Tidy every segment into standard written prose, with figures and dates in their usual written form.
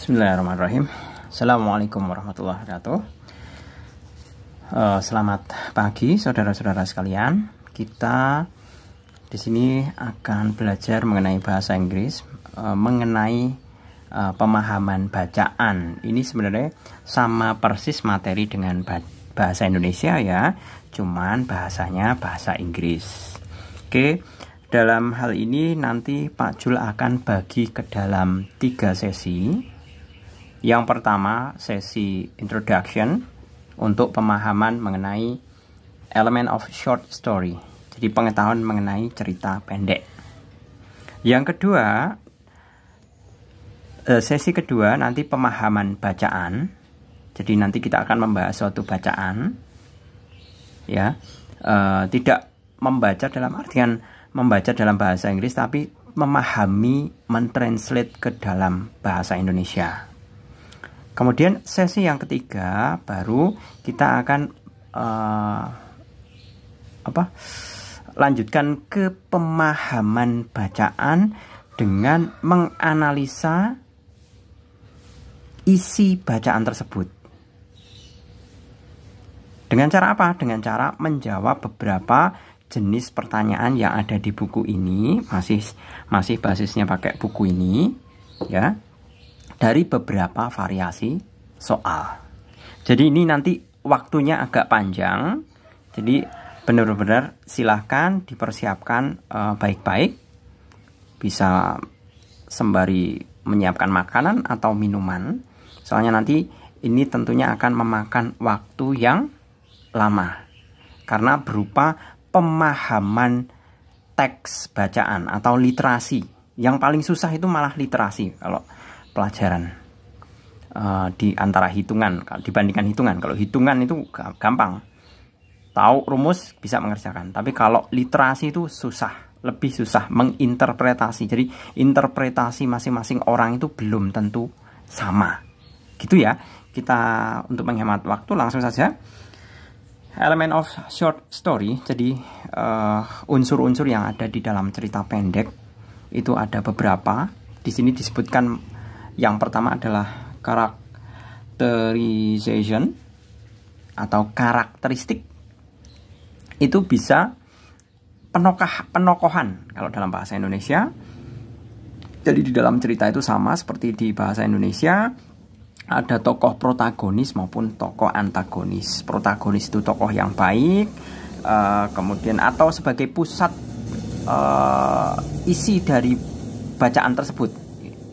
Bismillahirrahmanirrahim. Assalamualaikum warahmatullahi wabarakatuh. Selamat pagi saudara-saudara sekalian. Kita di sini akan belajar mengenai bahasa Inggris, mengenai pemahaman bacaan. Ini sebenarnya sama persis materi dengan bahasa Indonesia ya, cuman bahasanya bahasa Inggris. Oke, dalam hal ini nanti Pak Jul akan bagi ke dalam 3 sesi. Yang pertama, sesi introduction untuk pemahaman mengenai element of short story. Jadi pengetahuan mengenai cerita pendek. Yang kedua, sesi kedua nanti pemahaman bacaan. Jadi nanti kita akan membahas suatu bacaan. Ya, tidak membaca dalam artian membaca dalam bahasa Inggris, tapi memahami, mentranslate ke dalam bahasa Indonesia. Kemudian sesi yang ketiga baru kita akan lanjutkan ke pemahaman bacaan dengan menganalisa isi bacaan tersebut. Dengan cara apa? Dengan cara menjawab beberapa jenis pertanyaan yang ada di buku ini, masih basisnya pakai buku ini, ya. Dari beberapa variasi soal. Jadi ini nanti waktunya agak panjang. Jadi benar-benar silahkan dipersiapkan baik-baik. Bisa sembari menyiapkan makanan atau minuman. Soalnya nanti ini tentunya akan memakan waktu yang lama. Karena berupa pemahaman teks bacaan atau literasi. Yang paling susah itu malah literasi kalau pelajaran di antara hitungan dibandingkan hitungan. Kalau hitungan itu gampang, tahu rumus bisa mengerjakan, tapi kalau literasi itu susah, lebih susah menginterpretasi. Jadi interpretasi masing-masing orang itu belum tentu sama gitu ya. Kita untuk menghemat waktu langsung saja element of short story. Jadi unsur-unsur yang ada di dalam cerita pendek itu ada beberapa. Di sini disebutkan. Yang pertama adalah characterization atau karakteristik. Itu bisa penokohan kalau dalam bahasa Indonesia. Jadi di dalam cerita itu sama seperti di bahasa Indonesia, ada tokoh protagonis maupun tokoh antagonis. Protagonis itu tokoh yang baik, kemudian atau sebagai pusat isi dari bacaan tersebut.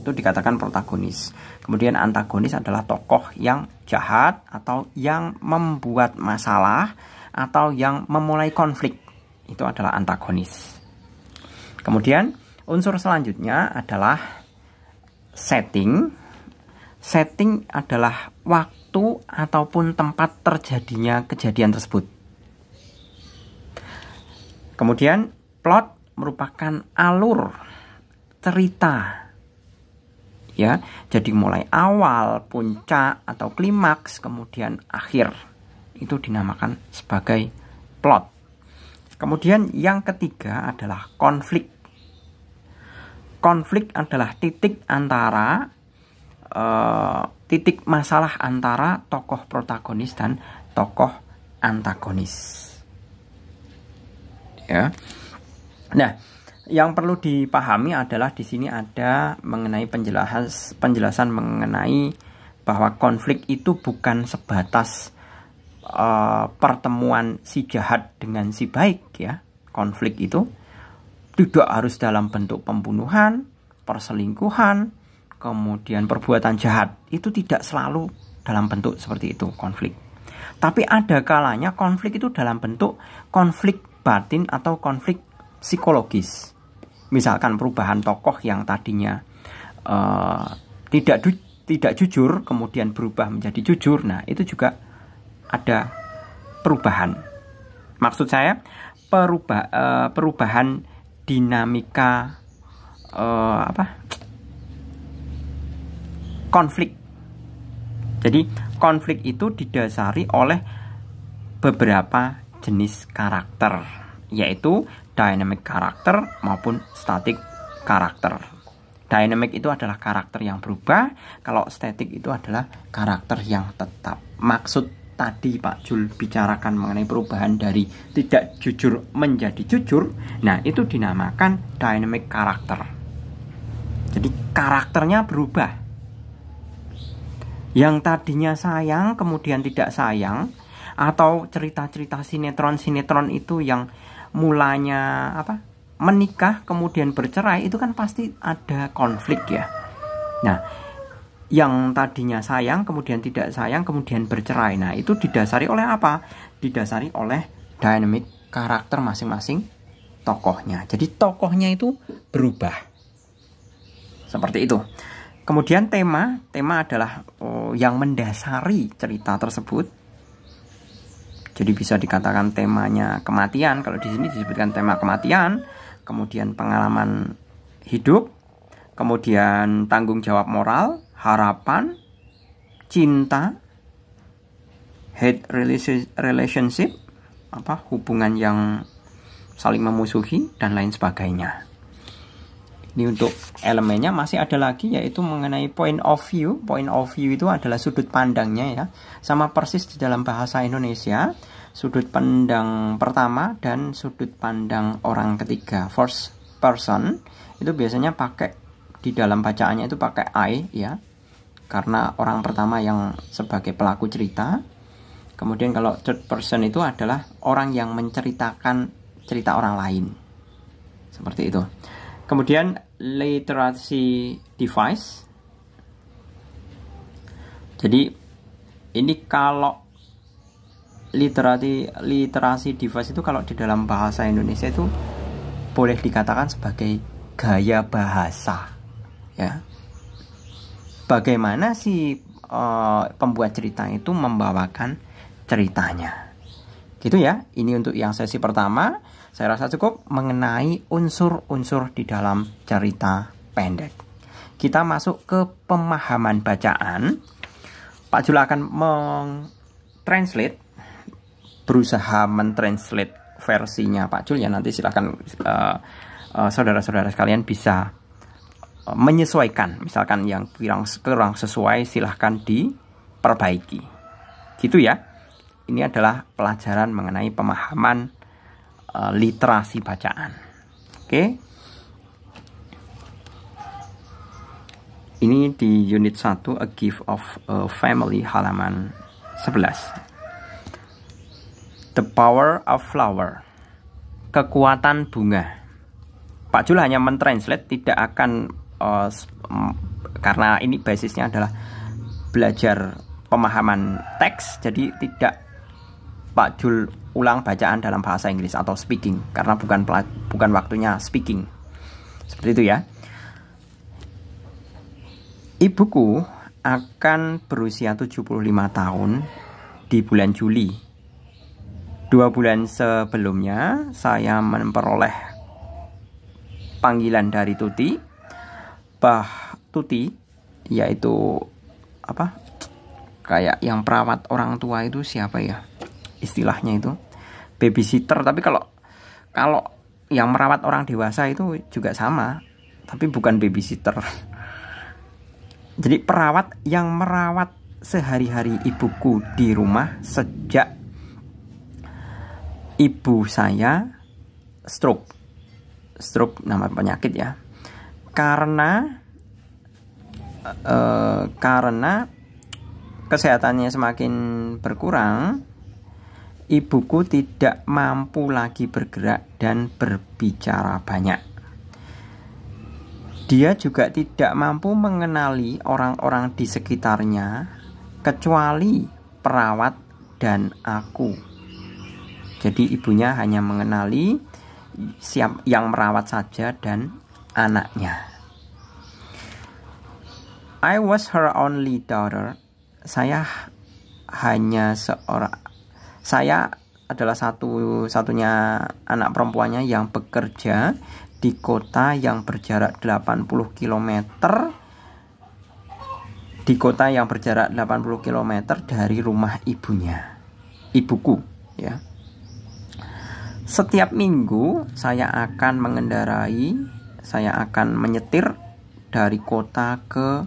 Itu dikatakan protagonis. Kemudian antagonis adalah tokoh yang jahat atau yang membuat masalah atau yang memulai konflik. Itu adalah antagonis. Kemudian unsur selanjutnya adalah setting. Setting adalah waktu ataupun tempat terjadinya kejadian tersebut. Kemudian plot merupakan alur cerita. Ya, jadi mulai awal, puncak atau klimaks, kemudian akhir. Itu dinamakan sebagai plot. Kemudian yang ketiga adalah konflik. Konflik adalah titik masalah antara tokoh protagonis dan tokoh antagonis. Ya. Nah, yang perlu dipahami adalah di sini ada mengenai penjelasan mengenai bahwa konflik itu bukan sebatas pertemuan si jahat dengan si baik ya. Konflik itu tidak harus dalam bentuk pembunuhan, perselingkuhan, kemudian perbuatan jahat. Itu tidak selalu dalam bentuk seperti itu konflik. Tapi ada kalanya konflik itu dalam bentuk konflik batin atau konflik psikologis. Misalkan perubahan tokoh yang tadinya tidak jujur kemudian berubah menjadi jujur. Nah, itu juga ada perubahan. Maksud saya perubahan dinamika konflik. Jadi konflik itu didasari oleh beberapa jenis karakter, yaitu dynamic karakter maupun static karakter. Dynamic itu adalah karakter yang berubah, kalau static itu adalah karakter yang tetap. Maksud tadi Pak Jul bicarakan mengenai perubahan dari tidak jujur menjadi jujur, nah itu dinamakan dynamic karakter. Jadi karakternya berubah. Yang tadinya sayang kemudian tidak sayang, atau cerita-cerita sinetron-sinetron itu yang mulanya menikah kemudian bercerai, itu kan pasti ada konflik ya. Nah, yang tadinya sayang kemudian tidak sayang kemudian bercerai, nah itu didasari oleh apa? Didasari oleh dynamic karakter masing-masing tokohnya. Jadi tokohnya itu berubah seperti itu. Kemudian tema adalah yang mendasari cerita tersebut. Jadi bisa dikatakan temanya kematian, kalau di sini disebutkan tema kematian, kemudian pengalaman hidup, kemudian tanggung jawab moral, harapan, cinta, hate relationship, hubungan yang saling memusuhi, dan lain sebagainya. Ini untuk elemennya. Masih ada lagi, yaitu mengenai point of view. Point of view itu adalah sudut pandangnya ya. Sama persis di dalam bahasa Indonesia, sudut pandang pertama dan sudut pandang orang ketiga, first person, itu biasanya pakai di dalam bacaannya itu pakai I ya, karena orang pertama yang sebagai pelaku cerita. Kemudian kalau third person itu adalah orang yang menceritakan cerita orang lain, seperti itu. Kemudian literacy device. Jadi ini kalau literasi device itu kalau di dalam bahasa Indonesia itu boleh dikatakan sebagai gaya bahasa ya. Bagaimana si pembuat cerita itu membawakan ceritanya, gitu ya. Ini untuk yang sesi pertama. Saya rasa cukup mengenai unsur-unsur di dalam cerita pendek. Kita masuk ke pemahaman bacaan. Pak Jul akan berusaha mentranslate versinya Pak Jul ya. Nanti silakan saudara-saudara sekalian bisa menyesuaikan. Misalkan yang kurang sesuai silahkan diperbaiki, gitu ya. Ini adalah pelajaran mengenai pemahaman literasi bacaan. Oke. Ini di unit 1, A Gift of a Family, halaman 11. The Power of Flower, kekuatan bunga. Pak Jul hanya mentranslate, tidak akan karena ini basisnya adalah belajar pemahaman teks, jadi tidak Pak Jul ulang bacaan dalam bahasa Inggris atau speaking, karena bukan waktunya speaking. Seperti itu ya. Ibuku akan berusia 75 tahun di bulan Juli. 2 bulan sebelumnya saya memperoleh panggilan dari Tuti. Tuti yaitu kayak yang perawat orang tua itu, siapa ya istilahnya itu, babysitter. Tapi kalau yang merawat orang dewasa itu juga sama, tapi bukan babysitter. Jadi perawat yang merawat sehari-hari ibuku di rumah sejak ibu saya stroke nama penyakit ya. Karena kesehatannya semakin berkurang, ibuku tidak mampu lagi bergerak dan berbicara banyak. Dia juga tidak mampu mengenali orang-orang di sekitarnya kecuali perawat dan aku. Jadi ibunya hanya mengenali yang merawat saja dan anaknya. I was her only daughter. Saya adalah satu-satunya anak perempuannya yang bekerja di kota yang berjarak 80 km. Di kota yang berjarak 80 km dari rumah ibuku ya. Setiap minggu saya akan menyetir dari kota ke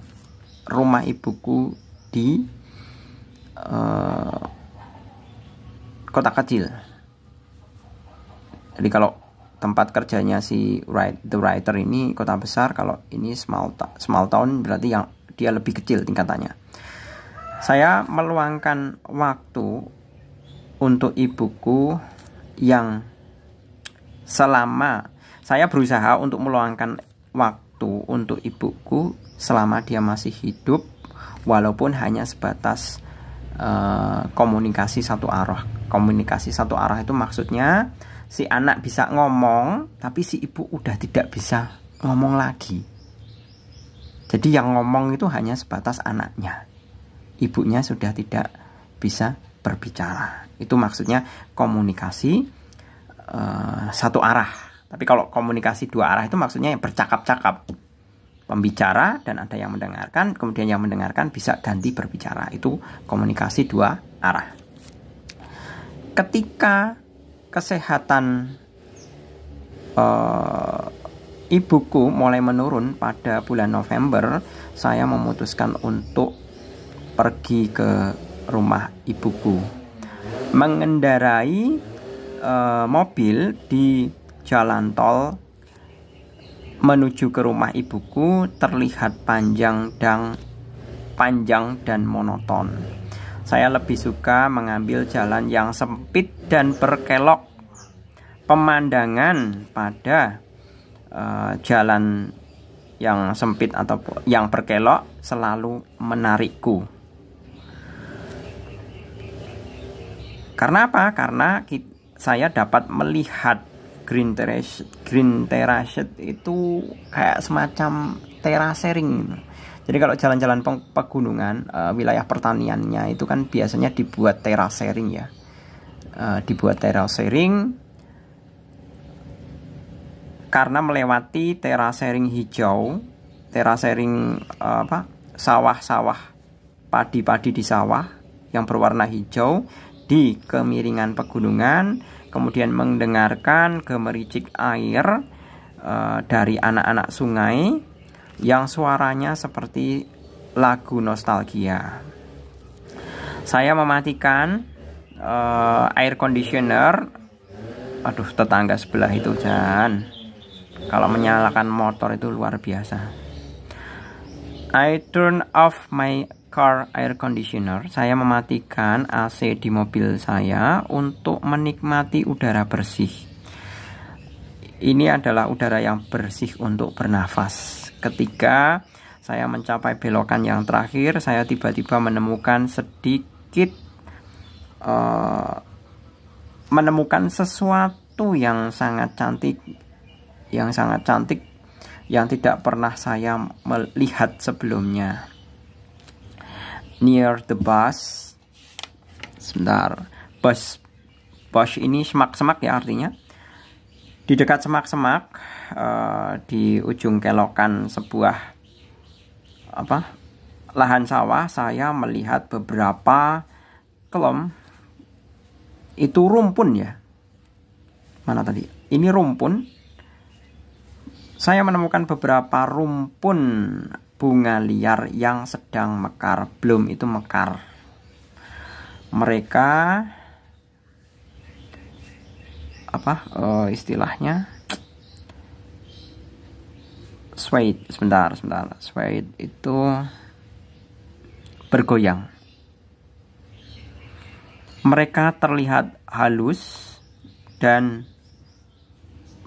rumah ibuku di kota kecil. Jadi kalau tempat kerjanya si the writer ini kota besar, kalau ini small town berarti yang dia lebih kecil tingkatannya. Saya meluangkan waktu untuk ibuku yang saya berusaha untuk meluangkan waktu untuk ibuku selama dia masih hidup, walaupun hanya sebatas komunikasi satu arah. Komunikasi satu arah itu maksudnya si anak bisa ngomong, tapi si ibu udah tidak bisa ngomong lagi. Jadi yang ngomong itu hanya sebatas anaknya. Ibunya sudah tidak bisa berbicara. Itu maksudnya komunikasi satu arah. Tapi kalau komunikasi dua arah itu maksudnya yang bercakap-cakap. Pembicara dan ada yang mendengarkan, kemudian yang mendengarkan bisa ganti berbicara. Itu komunikasi dua arah. Ketika kesehatan ibuku mulai menurun pada bulan November, saya memutuskan untuk pergi ke rumah ibuku, mengendarai mobil di jalan tol menuju ke rumah ibuku terlihat panjang dan monoton. Saya lebih suka mengambil jalan yang sempit dan berkelok. Pemandangan pada jalan yang sempit atau yang berkelok selalu menarikku. Karena apa? Karena saya dapat melihat green terrace itu kayak semacam terasering. Jadi kalau jalan-jalan pegunungan, wilayah pertaniannya itu kan biasanya dibuat terasering ya. Dibuat terasering karena melewati terasering hijau, terasering sawah-sawah, padi-padi di sawah yang berwarna hijau di kemiringan pegunungan, kemudian mendengarkan gemericik air dari anak-anak sungai yang suaranya seperti lagu nostalgia. Saya mematikan air conditioner. Aduh, tetangga sebelah itu jangan. Kalau menyalakan motor itu luar biasa. I turn off my car air conditioner. Saya mematikan AC di mobil saya untuk menikmati udara bersih. Ini adalah udara yang bersih untuk bernafas. Ketika saya mencapai belokan yang terakhir, saya tiba-tiba menemukan menemukan sesuatu yang sangat cantik, yang tidak pernah saya melihat sebelumnya. Near the bus, sebentar, bus ini semak-semak ya artinya. Di dekat semak-semak, di ujung kelokan sebuah lahan sawah, saya melihat beberapa kelom. Itu rumpun ya. Mana tadi? Ini rumpun. Saya menemukan beberapa rumpun bunga liar yang sedang mekar. Belum itu mekar. Mereka istilahnya swayed. Sebentar. Swayed itu bergoyang. Mereka terlihat halus dan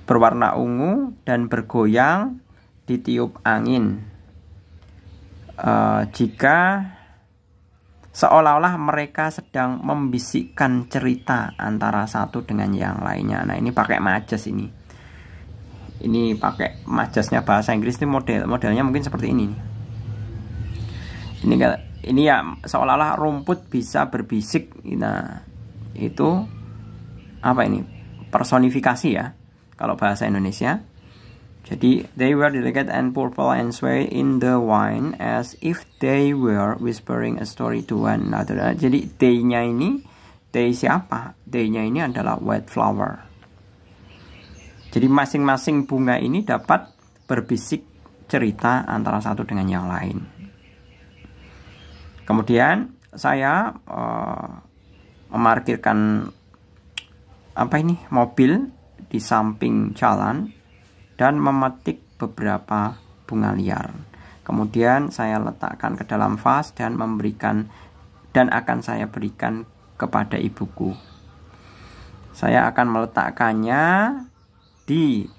berwarna ungu dan bergoyang ditiup angin. Jika seolah-olah mereka sedang membisikkan cerita antara satu dengan yang lainnya. Nah, ini pakai majas ini. Ini pakai majasnya bahasa Inggris ini modelnya mungkin seperti ini. Ini ya seolah-olah rumput bisa berbisik. Nah, itu apa ini? Personifikasi ya kalau bahasa Indonesia. Jadi, they were delicate and purple and sway in the wind as if they were whispering a story to one another. Jadi, they-nya ini, they siapa? They-nya ini adalah white flower. Jadi, masing-masing bunga ini dapat berbisik cerita antara satu dengan yang lain. Kemudian saya memarkirkan mobil di samping jalan dan memetik beberapa bunga liar. Kemudian saya letakkan ke dalam vas dan akan saya berikan kepada ibuku. Saya akan meletakkannya di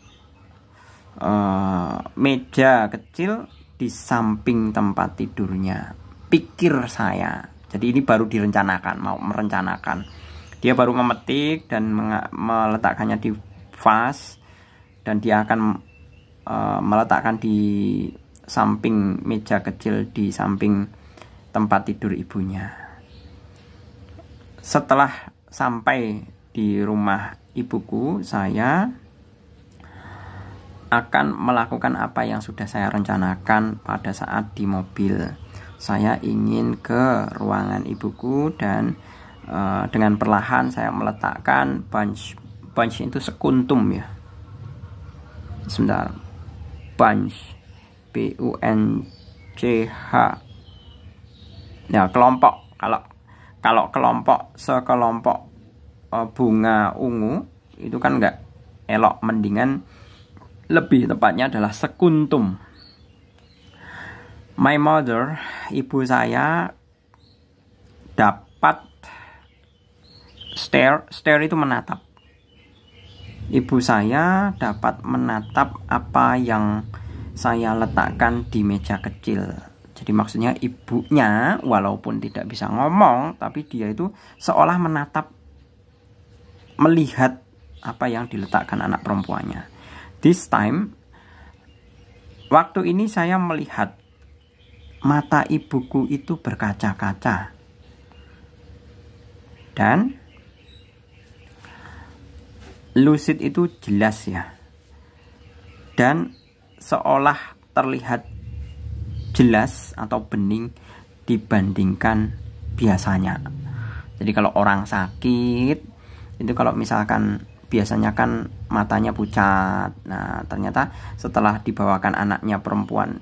meja kecil di samping tempat tidurnya. Pikir saya. Jadi ini baru direncanakan, mau merencanakan. Dia baru memetik dan meletakkannya di vas, dan dia akan meletakkan di samping meja kecil di samping tempat tidur ibunya. Setelah sampai di rumah ibuku, saya akan melakukan apa yang sudah saya rencanakan pada saat di mobil. Saya ingin ke ruangan ibuku dan dengan perlahan saya meletakkan bunch itu sekuntum ya. Sebentar. Bunch, B-U-N-C-H. Ya, kelompok. Kalau sekelompok bunga ungu itu kan enggak elok, mendingan lebih tepatnya adalah sekuntum. My mother, ibu saya dapat stare itu menatap. Ibu saya dapat menatap apa yang saya letakkan di meja kecil. Jadi maksudnya ibunya walaupun tidak bisa ngomong, tapi dia itu seolah melihat apa yang diletakkan anak perempuannya. This time, waktu ini saya melihat mata ibuku itu berkaca-kaca. Dan lucid itu jelas ya. Dan seolah terlihat jelas atau bening dibandingkan biasanya. Jadi kalau orang sakit itu kalau misalkan biasanya kan matanya pucat. Nah, ternyata setelah dibawakan anaknya perempuan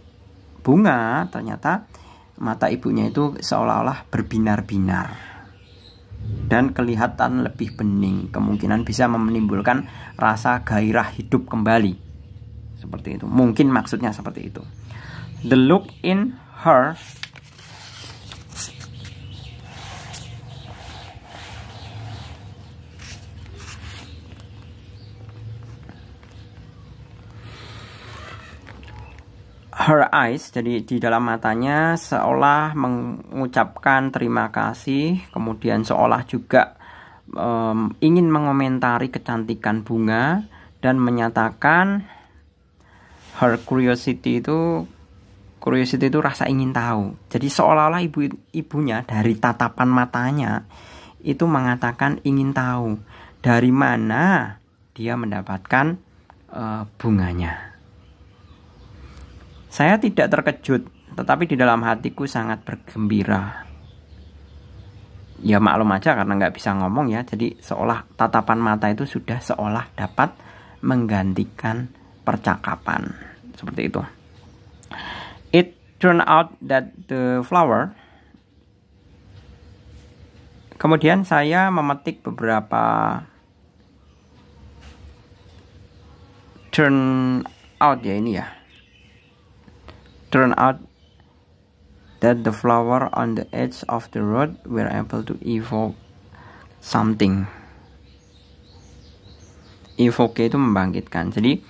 bunga, ternyata mata ibunya itu seolah-olah berbinar-binar dan kelihatan lebih bening. Kemungkinan bisa menimbulkan rasa gairah hidup kembali. Seperti itu. Mungkin maksudnya seperti itu. The look in her eyes, jadi di dalam matanya seolah mengucapkan terima kasih, kemudian seolah juga ingin mengomentari kecantikan bunga dan menyatakan her curiosity itu rasa ingin tahu. Jadi seolah-olah ibunya dari tatapan matanya itu mengatakan ingin tahu dari mana dia mendapatkan bunganya. Saya tidak terkejut, tetapi di dalam hatiku sangat bergembira. Ya maklum aja karena nggak bisa ngomong ya. Jadi seolah tatapan mata itu sudah seolah dapat menggantikan percakapan. Seperti itu. It turned out that the flower. Kemudian saya memetik beberapa turn out ya ini ya. Turn out that the flower on the edge of the road were able to evoke something. Evoke itu membangkitkan. Jadi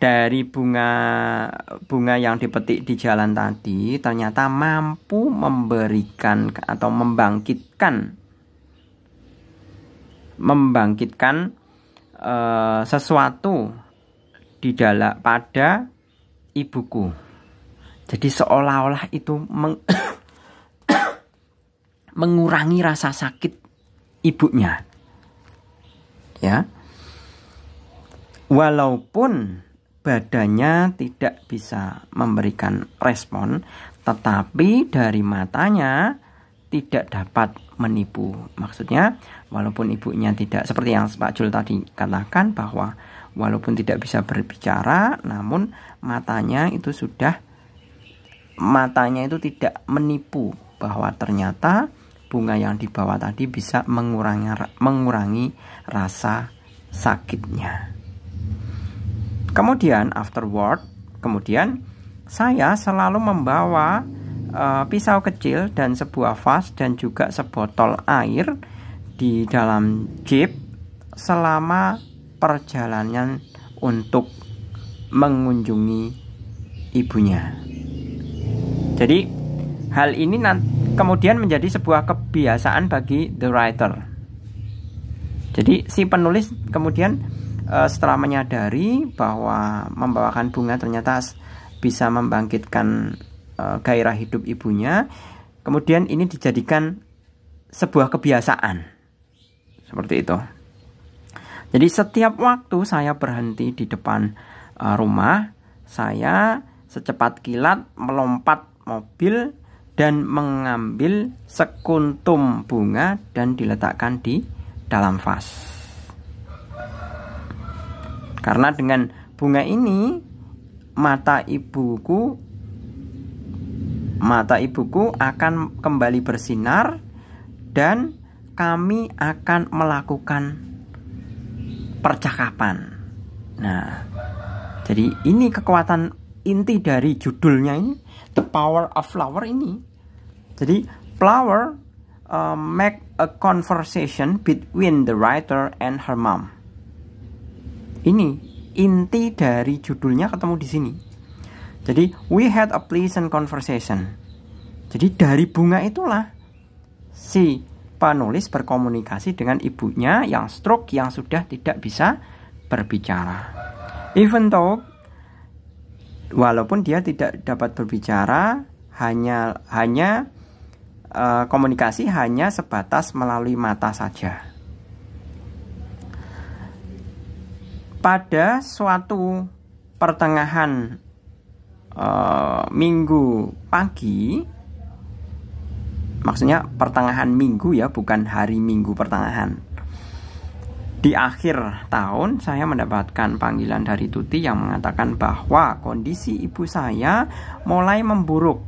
dari bunga yang dipetik di jalan tadi ternyata mampu memberikan atau membangkitkan sesuatu di dalam pada ibuku. Jadi seolah-olah itu mengurangi rasa sakit ibunya. Ya. Walaupun badannya tidak bisa memberikan respon, tetapi dari matanya tidak dapat menipu. Maksudnya, walaupun ibunya tidak seperti yang Pak Jul tadi katakan bahwa walaupun tidak bisa berbicara, namun matanya itu tidak menipu bahwa ternyata bunga yang dibawa tadi bisa mengurangi rasa sakitnya. Kemudian kemudian saya selalu membawa pisau kecil dan sebuah vas dan juga sebotol air di dalam jeep selama perjalanan untuk mengunjungi ibunya. Jadi hal ini kemudian menjadi sebuah kebiasaan bagi the writer. Jadi si penulis kemudian setelah menyadari bahwa membawakan bunga ternyata bisa membangkitkan gairah hidup ibunya, kemudian ini dijadikan sebuah kebiasaan. Seperti itu. Jadi setiap waktu saya berhenti di depan rumah, saya secepat kilat melompat mobil dan mengambil sekuntum bunga dan diletakkan di dalam vas. Karena dengan bunga ini mata ibuku akan kembali bersinar dan kami akan melakukan percakapan. Nah, jadi ini kekuatan inti dari judulnya ini, The Power of Flower ini. Jadi flower make a conversation between the writer and her mom. Ini inti dari judulnya ketemu di sini. Jadi we had a pleasant conversation. Jadi dari bunga itulah si penulis berkomunikasi dengan ibunya yang stroke, yang sudah tidak bisa berbicara. Even though, walaupun dia tidak dapat berbicara, hanya komunikasi hanya sebatas melalui mata saja. Pada suatu pertengahan minggu pagi, maksudnya pertengahan minggu ya, bukan hari Minggu pertengahan. Di akhir tahun saya mendapatkan panggilan dari Tuti yang mengatakan bahwa kondisi ibu saya mulai memburuk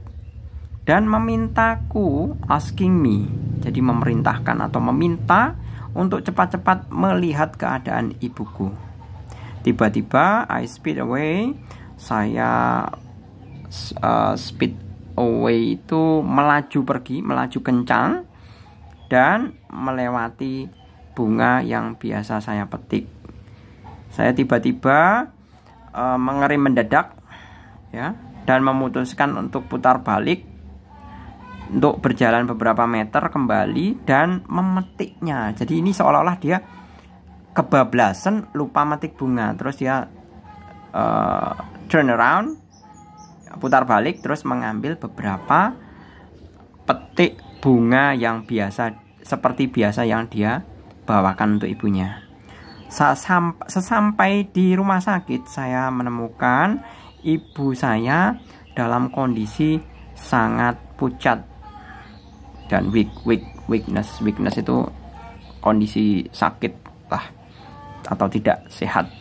dan memintaku, asking me, jadi memerintahkan atau meminta untuk cepat-cepat melihat keadaan ibuku. Tiba-tiba I speed away, saya speed away itu melaju pergi, melaju kencang dan melewati bunga yang biasa saya petik. Saya tiba-tiba mengerem mendadak ya, dan memutuskan untuk putar balik untuk berjalan beberapa meter kembali dan memetiknya. Jadi ini seolah-olah dia kebablasan, lupa metik bunga, terus dia turn around, putar balik, terus mengambil beberapa petik bunga yang biasa, seperti biasa yang dia bawakan untuk ibunya. Sesampai di rumah sakit, saya menemukan ibu saya dalam kondisi sangat pucat dan weakness itu kondisi sakit lah atau tidak sehat.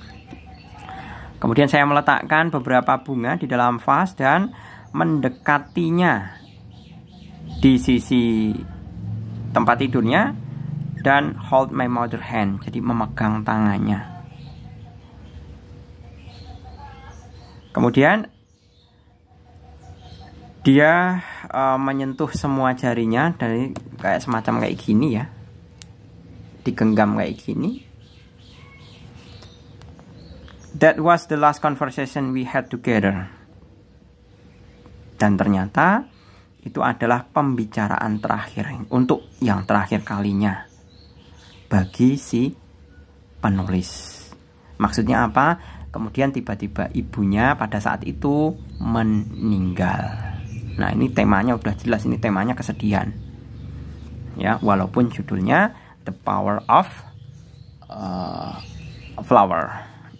Kemudian saya meletakkan beberapa bunga di dalam vas dan mendekatinya di sisi tempat tidurnya dan hold my mother hand, jadi memegang tangannya. Kemudian dia menyentuh semua jarinya dari kayak semacam kayak gini ya, digenggam kayak gini. That was the last conversation we had together. Dan ternyata itu adalah pembicaraan terakhir untuk yang terakhir kalinya bagi si penulis. Maksudnya apa? Kemudian tiba-tiba ibunya pada saat itu meninggal. Nah, ini temanya udah jelas, ini temanya kesedihan. Ya, walaupun judulnya The Power of Flower,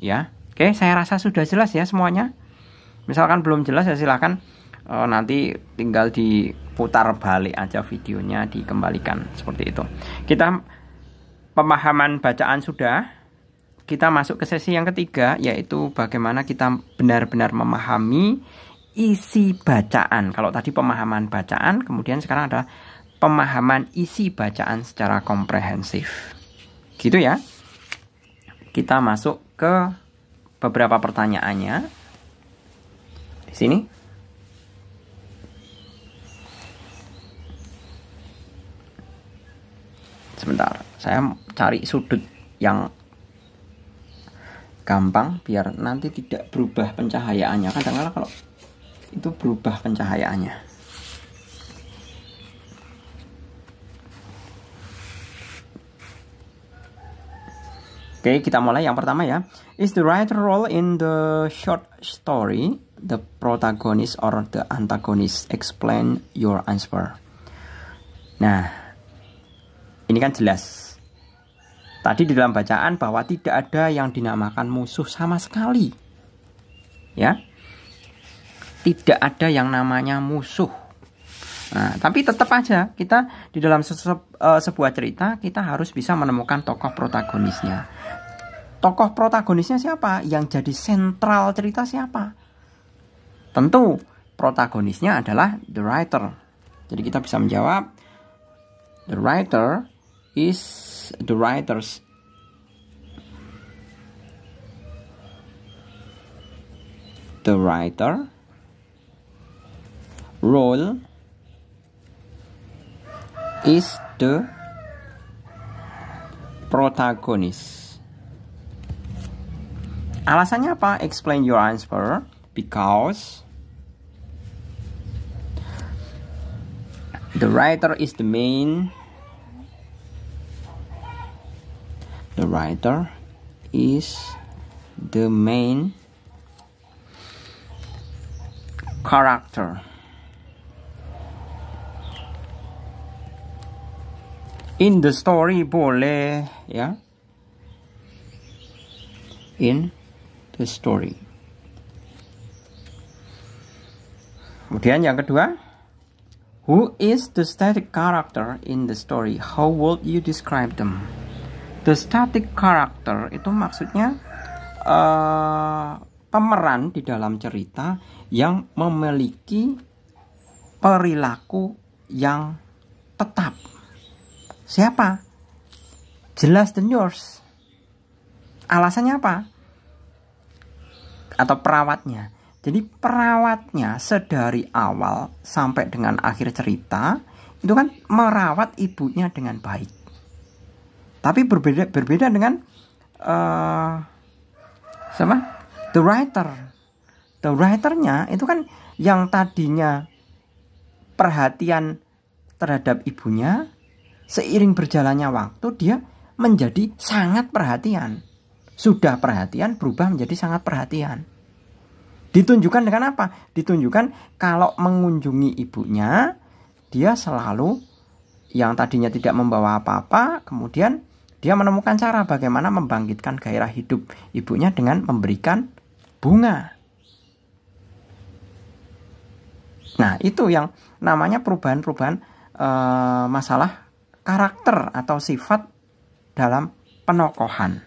ya. Oke, saya rasa sudah jelas ya semuanya. Misalkan belum jelas ya silahkan nanti tinggal diputar balik aja videonya, dikembalikan seperti itu. Kita pemahaman bacaan sudah. kita masuk ke sesi yang ketiga, yaitu bagaimana kita benar-benar memahami isi bacaan. Kalau tadi pemahaman bacaan, kemudian sekarang ada pemahaman isi bacaan secara komprehensif. Gitu ya. Kita masuk ke beberapa pertanyaannya. Di sini. Sebentar, saya cari sudut yang gampang biar nanti tidak berubah pencahayaannya. Kadang-kadang kalau itu berubah pencahayaannya. Oke, kita mulai yang pertama ya. Is the writer role in the short story the protagonist or the antagonist? Explain your answer. Nah, ini kan jelas. Tadi di dalam bacaan bahwa tidak ada yang dinamakan musuh sama sekali. Ya. Tidak ada yang namanya musuh. Nah, tapi tetap aja kita di dalam sebuah cerita kita harus bisa menemukan tokoh protagonisnya. Tokoh protagonisnya siapa? Yang jadi sentral cerita siapa? Tentu protagonisnya adalah the writer. Jadi kita bisa menjawab the writer is the writer's role is the protagonist. Alasannya apa? Explain your answer. Because the writer is the main. The writer is the main character. In the story boleh ya. In the story. Kemudian yang kedua, who is the static character in the story? How would you describe them? The static character itu maksudnya pemeran di dalam cerita yang memiliki perilaku yang tetap. Siapa? Jelas the nurse. Alasannya apa? Atau perawatnya. Jadi perawatnya sedari awal sampai dengan akhir cerita itu kan merawat ibunya dengan baik. Tapi berbeda dengan sama the writer. The writernya itu kan yang tadinya perhatian terhadap ibunya, seiring berjalannya waktu dia menjadi sangat perhatian. Sudah perhatian berubah menjadi sangat perhatian. Ditunjukkan dengan apa? Ditunjukkan kalau mengunjungi ibunya, dia selalu yang tadinya tidak membawa apa-apa, kemudian dia menemukan cara bagaimana membangkitkan gairah hidup ibunya dengan memberikan bunga. Nah, itu yang namanya perubahan-perubahan masalah karakter atau sifat dalam penokohan.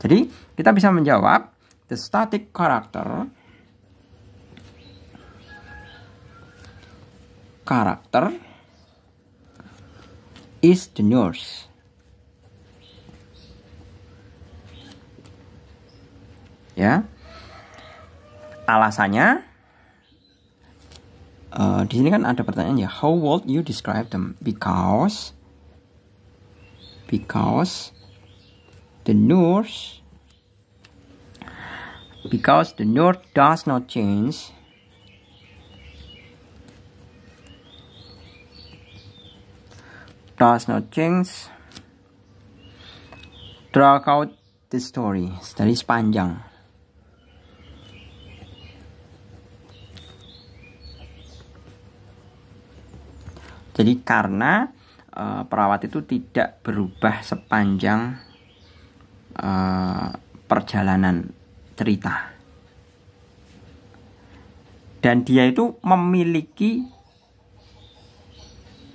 Jadi, kita bisa menjawab the static character is the nurse. Ya, alasannya di sini kan ada pertanyaan ya, how would you describe them? Because the nurse does not change throughout the story. Dari sepanjang. Jadi karena perawat itu tidak berubah sepanjang perjalanan cerita. Dan dia itu memiliki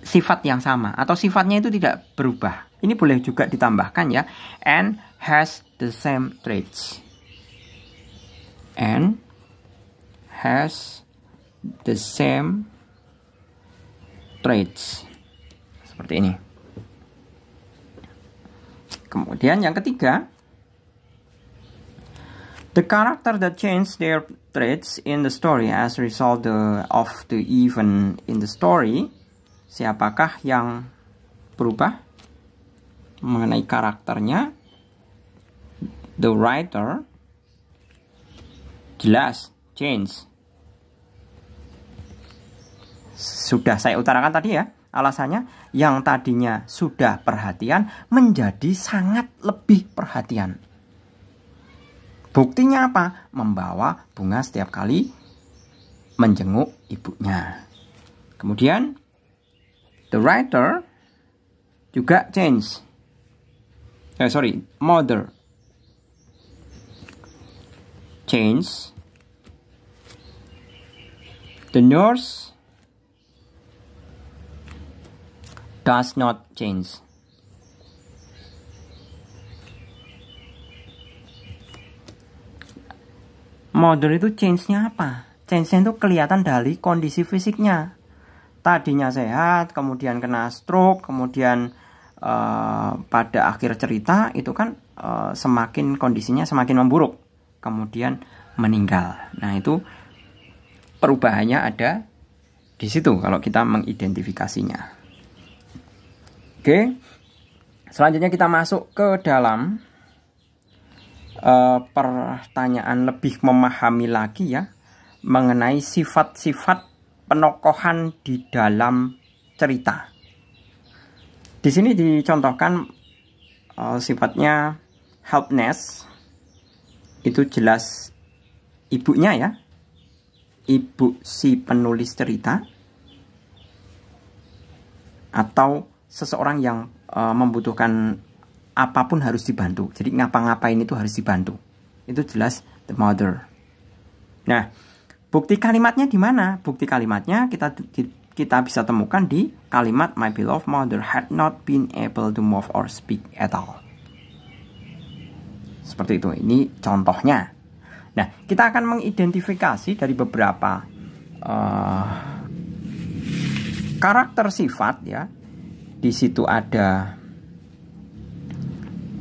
sifat yang sama atau sifatnya itu tidak berubah. Ini boleh juga ditambahkan ya, and has the same traits. And has the same traits. Seperti ini. Kemudian yang ketiga, the character that change their traits in the story as a result of the event in the story. Siapakah yang berubah mengenai karakternya? The writer. Jelas, change. Sudah saya utarakan tadi ya, alasannya yang tadinya sudah perhatian menjadi sangat lebih perhatian. Buktinya apa? Membawa bunga setiap kali menjenguk ibunya. Kemudian the writer juga change. Mother change. The nurse does not change. Mother itu change-nya apa? Change-nya itu kelihatan dari kondisi fisiknya. Tadinya sehat, kemudian kena stroke, kemudian pada akhir cerita itu kan semakin kondisinya semakin memburuk, kemudian meninggal. Nah, itu perubahannya ada di situ kalau kita mengidentifikasinya. Oke. Selanjutnya kita masuk ke dalam pertanyaan lebih memahami lagi ya mengenai sifat-sifat penokohan di dalam cerita. Di sini dicontohkan sifatnya helpness. Itu jelas ibunya ya, ibu si penulis cerita, atau seseorang yang membutuhkan apapun harus dibantu. Jadi ngapa-ngapain itu harus dibantu. Itu jelas the mother. Nah, bukti kalimatnya di mana? Bukti kalimatnya kita bisa temukan di kalimat my beloved mother had not been able to move or speak at all. Seperti itu. Ini contohnya. Nah, kita akan mengidentifikasi dari beberapa karakter sifat ya. Di situ ada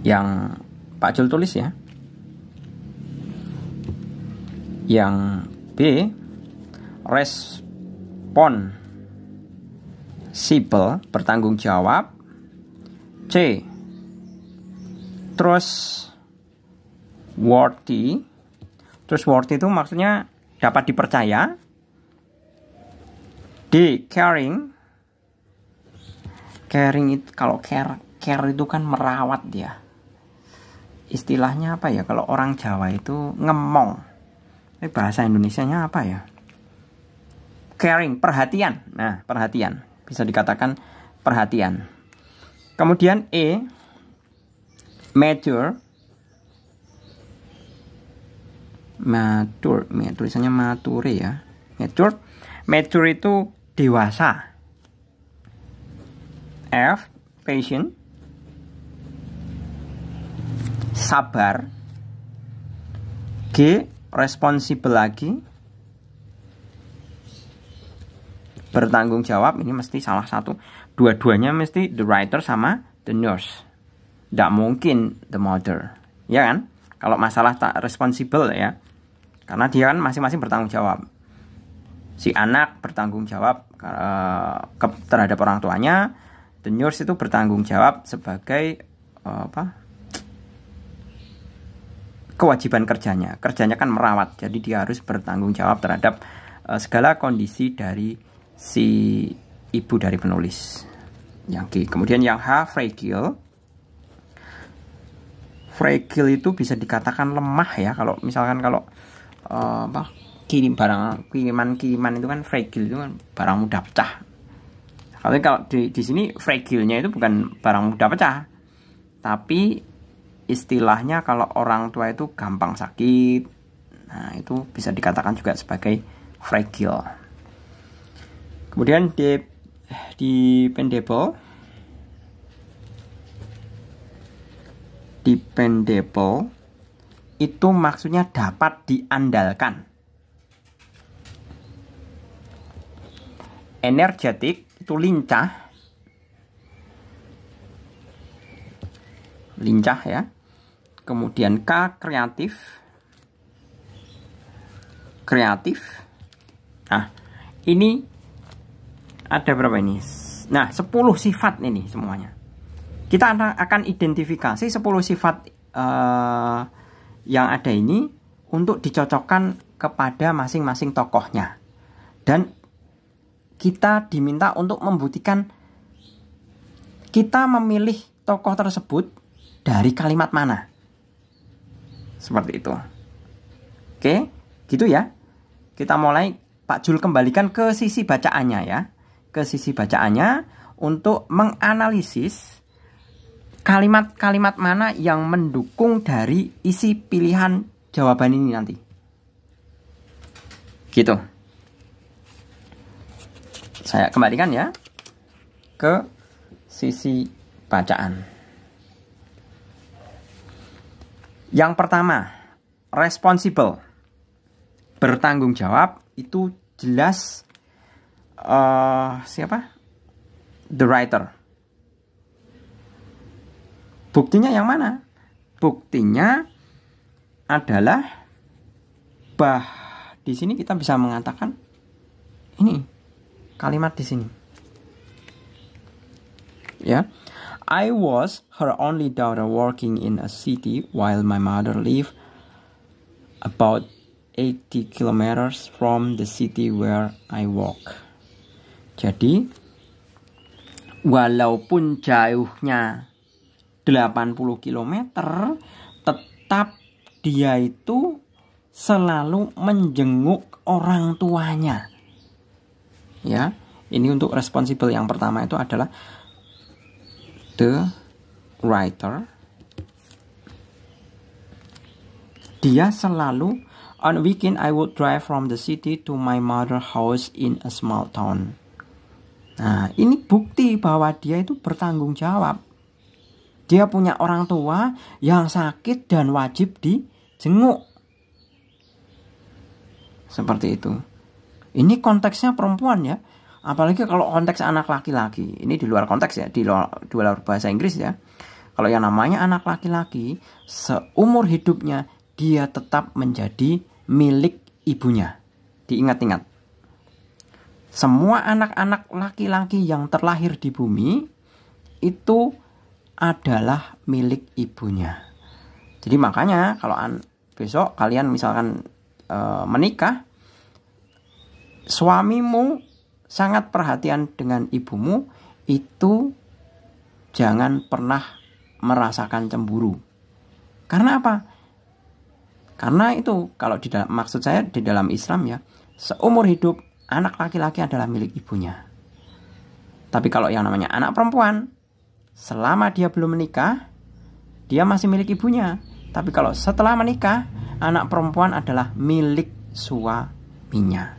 yang Pak Jul tulis ya. Yang B, responsible, bertanggung jawab. C, trustworthy. Trustworthy itu maksudnya dapat dipercaya. D, caring. Caring itu kalau care itu kan merawat ya. Istilahnya apa ya? Kalau orang Jawa itu ngemong. Tapi bahasa Indonesianya apa ya? Caring, perhatian. Nah, perhatian. Bisa dikatakan perhatian. Kemudian E, mature. Tulisannya mature ya. Mature itu dewasa. F, patient. Sabar. G, responsible lagi. Bertanggung jawab, ini mesti salah satu. Dua-duanya mesti the writer sama the nurse. Tidak mungkin the mother. Ya kan? Kalau masalah tak responsible ya. Karena dia kan masing-masing bertanggung jawab. Si anak bertanggung jawab terhadap orang tuanya. The nurse itu bertanggung jawab sebagai kewajiban kerjanya. Kerjanya kan merawat. Jadi dia harus bertanggung jawab terhadap segala kondisi dari si ibu dari penulis. Yang G. Kemudian yang H, fragile. Fragile itu bisa dikatakan lemah ya. Kalau misalkan kiriman itu kan fragile, itu kan barang mudah pecah. Kalau di sini fragile-nya itu bukan barang mudah pecah, tapi istilahnya kalau orang tua itu gampang sakit. Nah, itu bisa dikatakan juga sebagai fragile. Kemudian dependable. Dependable itu maksudnya dapat diandalkan. Energetic itu lincah. Lincah ya. Kemudian K, kreatif. Kreatif. Nah, ini ada berapa ini? Nah, 10 sifat ini semuanya. Kita akan identifikasi 10 sifat yang ada ini untuk dicocokkan kepada masing-masing tokohnya. Dan kita diminta untuk membuktikan kita memilih tokoh tersebut dari kalimat mana. Seperti itu. Oke, gitu ya. Kita mulai, Pak Jul kembalikan ke sisi bacaannya ya. Ke sisi bacaannya untuk menganalisis kalimat-kalimat mana yang mendukung dari isi pilihan jawaban ini nanti. Gitu. Saya kembalikan ya ke sisi bacaan. Yang pertama, responsible. Bertanggung jawab itu jelas siapa? The writer. Buktinya yang mana? Buktinya adalah di sini kita bisa mengatakan ini kalimat di sini. Ya. I was her only daughter working in a city while my mother lived about 80 kilometers from the city where I work. Jadi walaupun jauhnya 80 km, tetap dia itu selalu menjenguk orang tuanya. Ya, ini untuk responsible yang pertama itu adalah the writer. Dia selalu, on weekend I would drive from the city to my mother house in a small town. Nah, ini bukti bahwa dia itu bertanggung jawab. Dia punya orang tua yang sakit dan wajib dijenguk. Seperti itu. Ini konteksnya perempuan ya. Apalagi kalau konteks anak laki-laki. Ini di luar konteks ya. Di luar bahasa Inggris ya. Kalau yang namanya anak laki-laki, seumur hidupnya dia tetap menjadi milik ibunya. Diingat-ingat. Semua anak-anak laki-laki yang terlahir di bumi itu adalah milik ibunya. Jadi makanya kalau besok kalian misalkan menikah, suamimu sangat perhatian dengan ibumu, itu jangan pernah merasakan cemburu. Karena apa? Karena itu kalau maksud saya di dalam Islam ya, seumur hidup anak laki-laki adalah milik ibunya. Tapi kalau yang namanya anak perempuan, selama dia belum menikah, dia masih milik ibunya. Tapi kalau setelah menikah, anak perempuan adalah milik suaminya.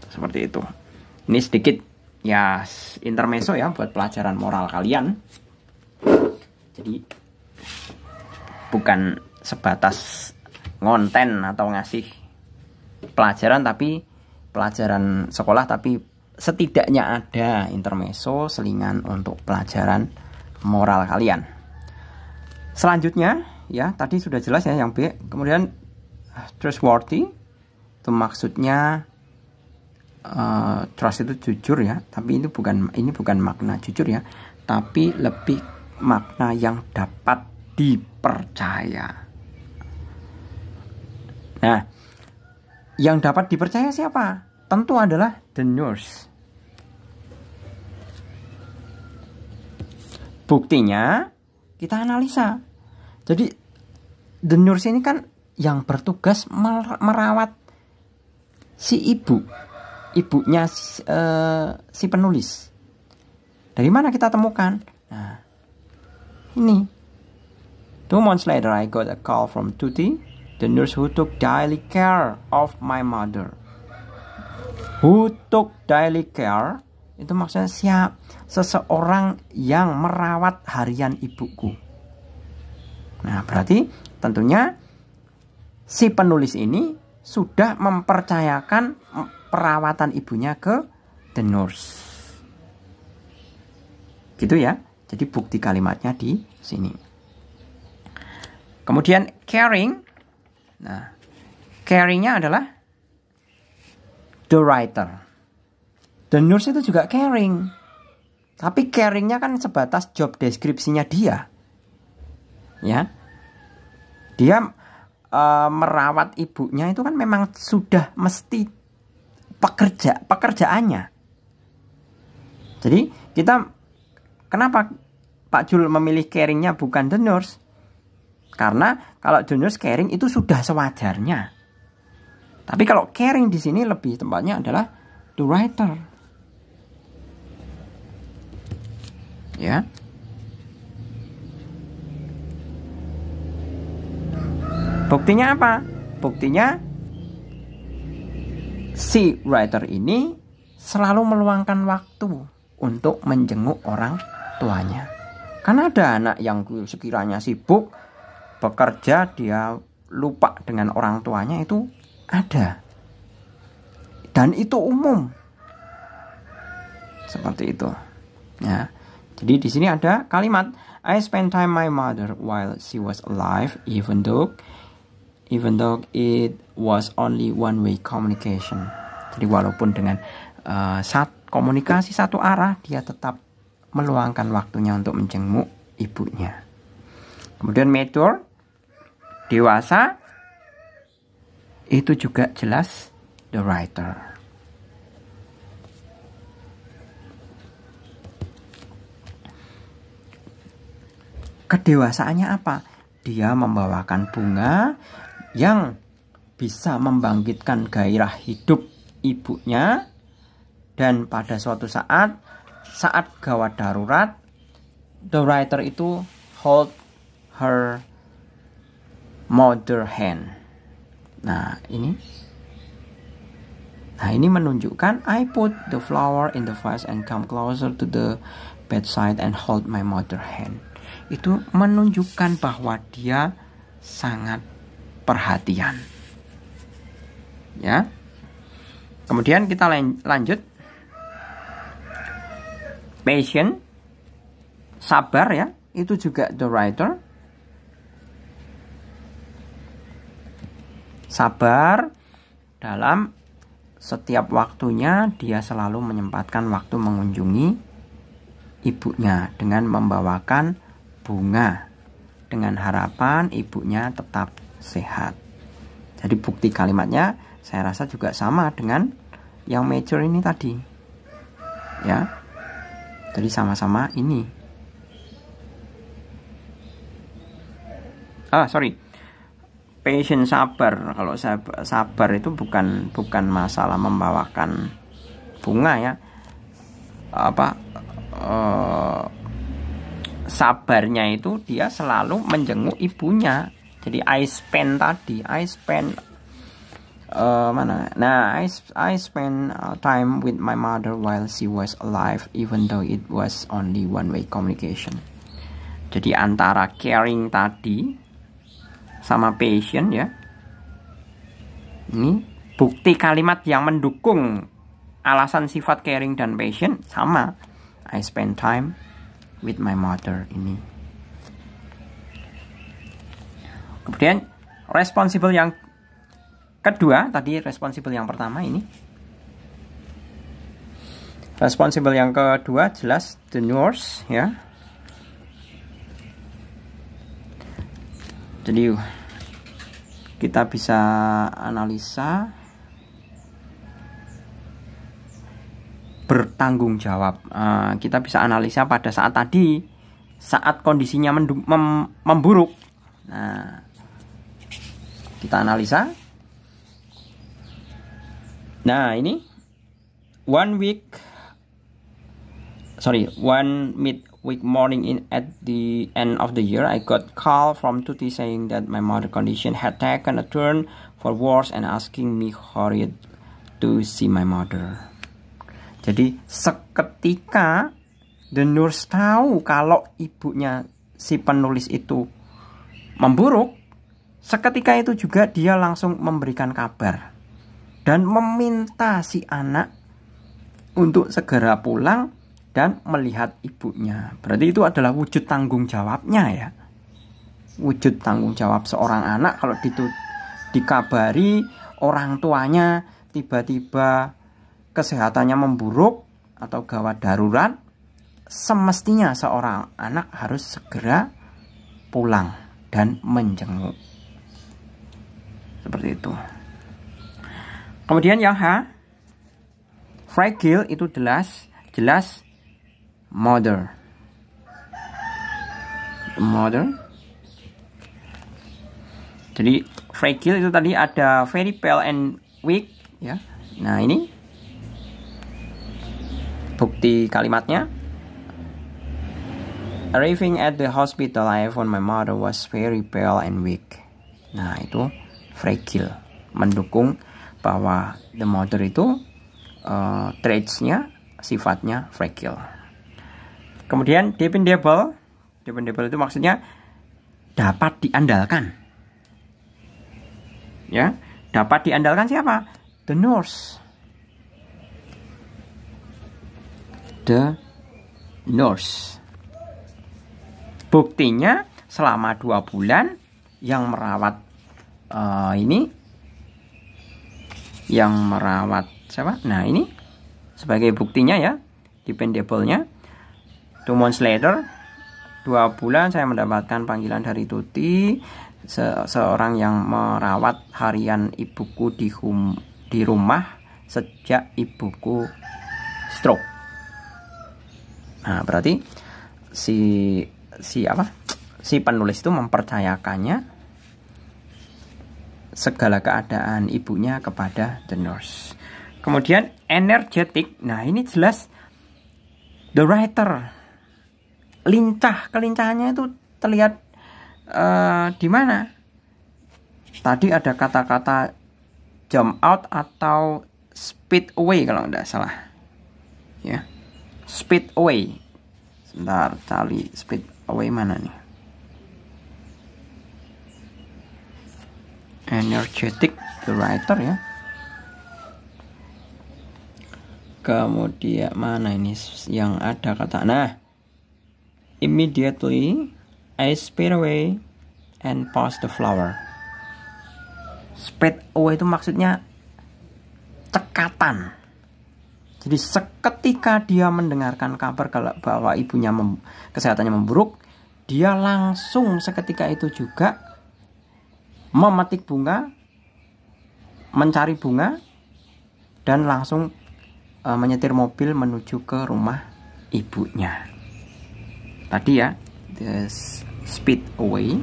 Seperti itu. Ini sedikit ya intermezzo ya buat pelajaran moral kalian. Jadi bukan sebatas ngonten atau ngasih pelajaran, tapi pelajaran sekolah, tapi setidaknya ada intermezzo selingan untuk pelajaran moral kalian. Selanjutnya ya tadi sudah jelas ya yang B. Kemudian trustworthy itu maksudnya trust itu jujur ya, tapi ini bukan makna jujur ya, tapi lebih makna yang dapat dipercaya. Nah, yang dapat dipercaya siapa? Tentu adalah the nurse. Buktinya kita analisa. Jadi the nurse ini kan yang bertugas merawat si ibunya si penulis. Dari mana kita temukan? Nah, ini 2 months later I got a call from Tuti, the nurse who took daily care of my mother. Who took daily care itu maksudnya seseorang yang merawat harian ibuku. Nah, berarti tentunya si penulis ini sudah mempercayakan perawatan ibunya ke the nurse. Gitu ya. Jadi bukti kalimatnya di sini. Kemudian caring. Nah, caringnya adalah the writer. The nurse itu juga caring. Tapi caringnya kan sebatas job deskripsinya dia. Ya. Dia merawat ibunya itu kan memang sudah mesti pekerjaannya. Jadi kita, kenapa Pak Jul memilih caringnya bukan the nurse? Karena kalau the nurse caring itu sudah sewajarnya. Tapi kalau caring di sini lebih tempatnya adalah the writer. Ya. Buktinya apa? Buktinya si writer ini selalu meluangkan waktu untuk menjenguk orang tuanya. Karena ada anak yang sekiranya sibuk bekerja, dia lupa dengan orang tuanya, itu ada. Dan itu umum. Seperti itu. Ya. Jadi di sini ada kalimat I spent time my mother while she was alive, even though it was only one way communication. Jadi walaupun dengan komunikasi satu arah, dia tetap meluangkan waktunya untuk menjenguk ibunya. Kemudian mature, dewasa, itu juga jelas the writer. Kedewasaannya apa? Dia membawakan bunga yang bisa membangkitkan gairah hidup ibunya, dan pada suatu saat gawat darurat, the writer itu hold her mother hand. Nah ini menunjukkan I put the flower in the vase and come closer to the bedside and hold my mother hand. Itu menunjukkan bahwa dia sangat perhatian. Ya. Kemudian kita lanjut. Patient, sabar ya, itu juga the writer. Sabar dalam setiap waktunya, dia selalu menyempatkan waktu mengunjungi ibunya dengan membawakan bunga, dengan harapan ibunya tetap sehat. Jadi bukti kalimatnya saya rasa juga sama dengan yang major ini tadi. Ya. Jadi sama-sama ini. Patient, sabar. Kalau sabar itu bukan masalah membawakan bunga ya. Sabarnya itu dia selalu menjenguk ibunya. Jadi I spend I spend time with my mother while she was alive, even though it was only one-way communication. Jadi antara caring tadi sama patient ya. Ini bukti kalimat yang mendukung alasan sifat caring dan patient sama. I spend time with my mother ini. Kemudian responsible yang kedua, tadi responsible yang pertama ini. Responsible yang kedua jelas the nurse ya. Jadi kita bisa analisa bertanggung jawab. Kita bisa analisa pada saat tadi, saat kondisinya memburuk. Nah, kita analisa. Nah, ini one midweek morning at the end of the year, I got call from Tuti saying that my mother condition had taken a turn for worse and asking me hurried to see my mother. Jadi seketika the nurse tahu kalau ibunya si penulis itu memburuk, seketika itu juga dia langsung memberikan kabar dan meminta si anak untuk segera pulang dan melihat ibunya. Berarti itu adalah wujud tanggung jawabnya ya. Wujud tanggung jawab seorang anak kalau dikabari orang tuanya tiba-tiba kesehatannya memburuk atau gawat darurat, semestinya seorang anak harus segera pulang dan menjenguk. Seperti itu. Kemudian yang H, fragile itu jelas mother. Jadi fragile itu tadi ada very pale and weak ya. Nah, ini bukti kalimatnya. Arriving at the hospital, I found my mother was very pale and weak. Nah, itu fragile, mendukung bahwa the mother itu traits-nya, sifatnya fragile. Kemudian dependable itu maksudnya dapat diandalkan. Ya, dapat diandalkan siapa? The nurse. Buktinya selama 2 bulan yang merawat siapa? Nah, ini sebagai buktinya ya, dependable-nya. 2 months later, 2 bulan saya mendapatkan panggilan dari Tuti, seorang yang merawat harian ibuku di rumah sejak ibuku stroke. Nah, berarti si penulis itu mempercayakannya segala keadaan ibunya kepada the nurse. Kemudian energetic. Nah, ini jelas the writer. Kelincahannya itu terlihat di mana? Tadi ada kata-kata jump out atau speed away kalau tidak salah. Ya. Speed away. Sebentar, cari speed away mana nih? Energetic, the writer ya. Kemudian mana ini yang ada kata? Nah, immediately I speed away and pass the flower. Speed away itu maksudnya cekatan. Jadi seketika dia mendengarkan kabar bahwa ibunya kesehatannya memburuk, dia langsung seketika itu juga memetik bunga, mencari bunga, dan langsung menyetir mobil menuju ke rumah ibunya. Tadi ya, the speed away,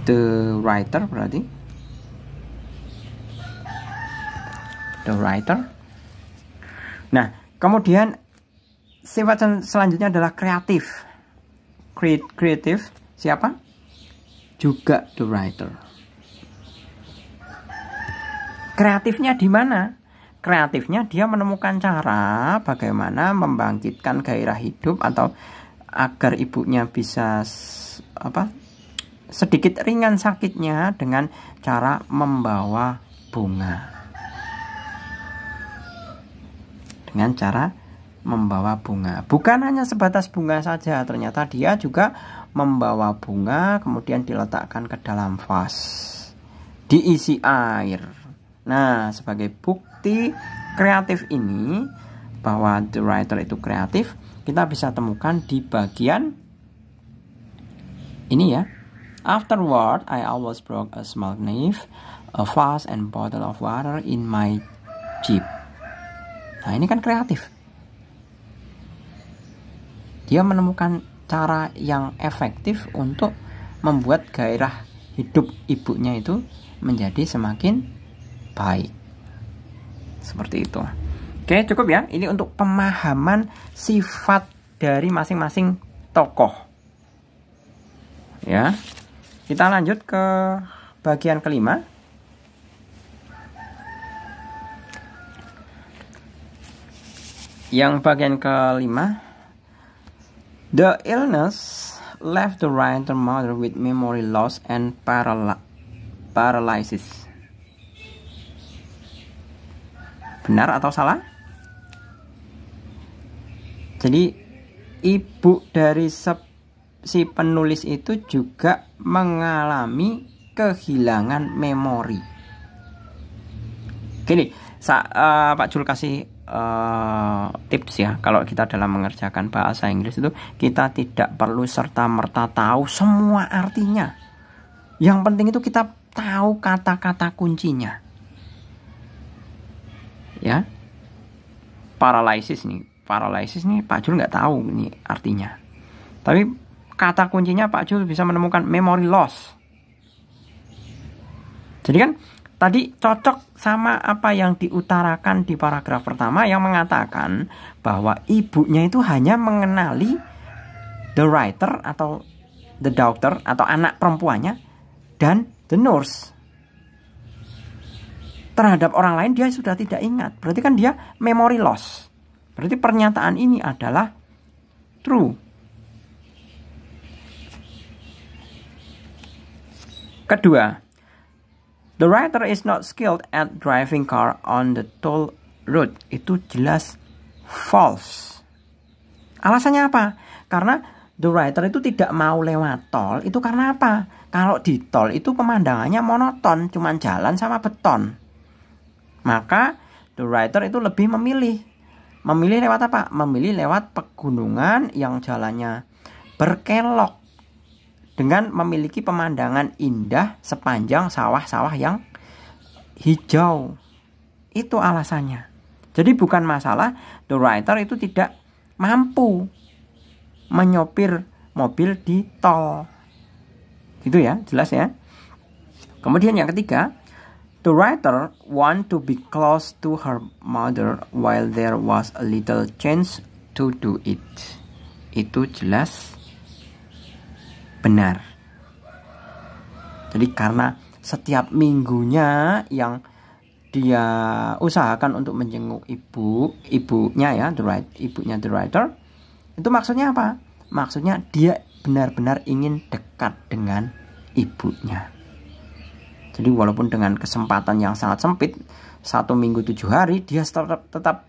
the writer berarti the writer. Nah, kemudian sifat selanjutnya adalah kreatif. Kreatif siapa? Juga the writer. Kreatifnya di mana? Kreatifnya dia menemukan cara bagaimana membangkitkan gairah hidup atau agar ibunya bisa sedikit ringan sakitnya dengan cara membawa bunga. Dengan cara membawa bunga. Bukan hanya sebatas bunga saja, ternyata dia juga membawa bunga kemudian diletakkan ke dalam vas, diisi air. Nah, sebagai bukti kreatif ini bahwa the writer itu kreatif, kita bisa temukan di bagian ini ya. Afterward, I always broke a small knife, a vase and bottle of water in my jeep. Nah, ini kan kreatif. Dia menemukan cara yang efektif untuk membuat gairah hidup ibunya itu menjadi semakin baik. Seperti itu. Oke, cukup ya. Ini untuk pemahaman sifat dari masing-masing tokoh. Ya. Kita lanjut ke bagian kelima. Yang bagian kelima, the illness left the writer mother with memory loss and paralysis. Benar atau salah? Jadi ibu dari si penulis itu juga mengalami kehilangan memori. Gini, Pak Jul kasih tips ya. Kalau kita dalam mengerjakan bahasa Inggris itu, kita tidak perlu serta-merta tahu semua artinya. Yang penting itu kita tahu kata-kata kuncinya. Ya, paralysis nih Pak Jul nggak tahu ini artinya. Tapi kata kuncinya Pak Jul bisa menemukan memory loss. Jadi kan tadi cocok sama apa yang diutarakan di paragraf pertama yang mengatakan bahwa ibunya itu hanya mengenali the writer atau the daughter atau anak perempuannya dan the nurse. Terhadap orang lain dia sudah tidak ingat. Berarti kan dia memory loss. Berarti pernyataan ini adalah true. Kedua, the writer is not skilled at driving car on the toll road. Itu jelas false. Alasannya apa? Karena the writer itu tidak mau lewat tol. Itu karena apa? Kalau di tol itu pemandangannya monoton, cuman jalan sama beton. Maka the writer itu lebih memilih lewat apa? Memilih lewat pegunungan yang jalannya berkelok dengan memiliki pemandangan indah sepanjang sawah-sawah yang hijau. Itu alasannya. Jadi bukan masalah the writer itu tidak mampu menyopir mobil di tol. Gitu ya, jelas ya. Kemudian yang ketiga, the writer want to be close to her mother while there was a little chance to do it. Itu jelas benar. Jadi karena setiap minggunya yang dia usahakan untuk menjenguk ibunya ya, ibunya the writer, itu maksudnya apa? Maksudnya dia benar-benar ingin dekat dengan ibunya. Jadi walaupun dengan kesempatan yang sangat sempit, 1 minggu 7 hari, dia tetap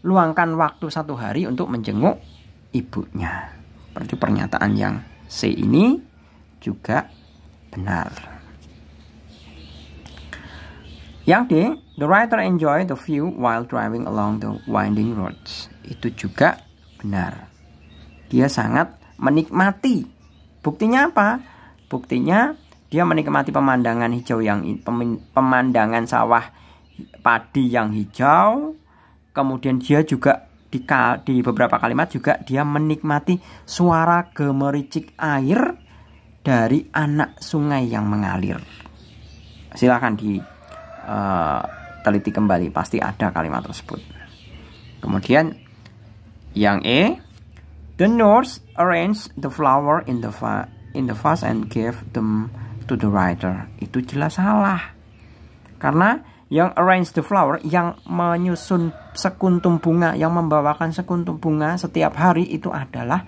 luangkan waktu 1 hari untuk menjenguk ibunya. Berarti pernyataan yang C ini juga benar. Yang D, the writer enjoy the view while driving along the winding roads. Itu juga benar. Dia sangat menikmati. Buktinya apa? Buktinya dia menikmati pemandangan hijau pemandangan sawah padi yang hijau. Kemudian dia juga di beberapa kalimat juga dia menikmati suara gemericik air dari anak sungai yang mengalir. Silakan teliti kembali, pasti ada kalimat tersebut. Kemudian yang E, the nurse arranged the flower in the vase and gave them to the writer. Itu jelas salah. Karena yang arrange the flower, yang menyusun sekuntum bunga, yang membawakan sekuntum bunga setiap hari itu adalah